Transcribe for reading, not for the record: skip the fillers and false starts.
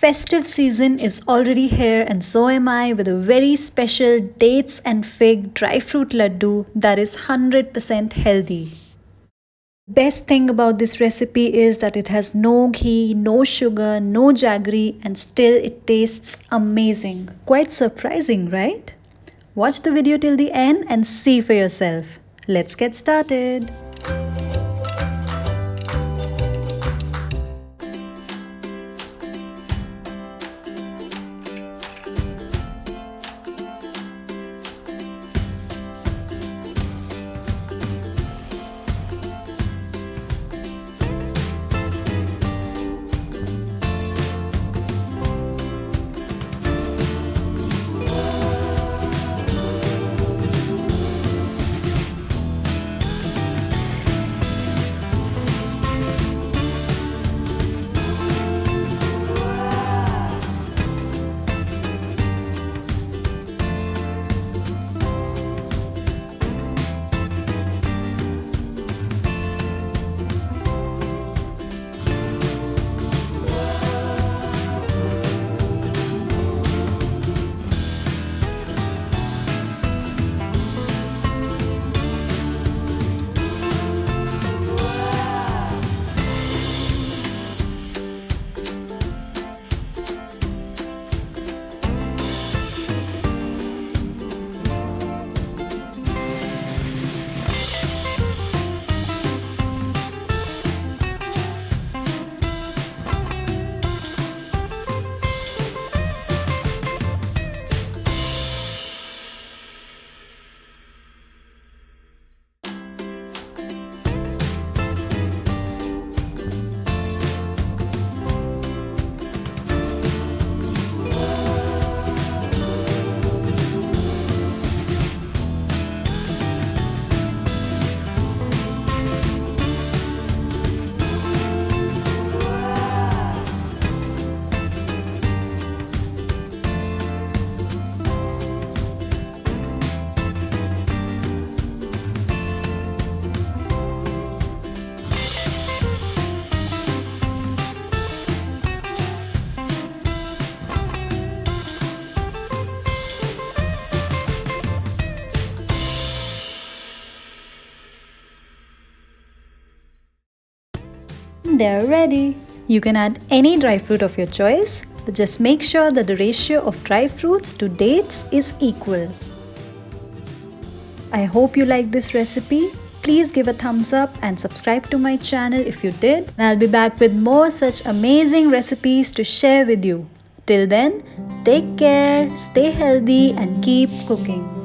festive season is already here, and so am I, with a very special dates and fig dry fruit laddu that is 100% healthy. Best thing about this recipe is that it has no ghee, no sugar, no jaggery, and still it tastes amazing. Quite surprising, right? Watch the video till the end and see for yourself. Let's get started. They're ready. You can add any dry fruit of your choice, but just make sure that the ratio of dry fruits to dates is equal. I hope you liked this recipe. Please give a thumbs up and subscribe to my channel if you did. And I'll be back with more such amazing recipes to share with you. Till then, take care, stay healthy, and keep cooking.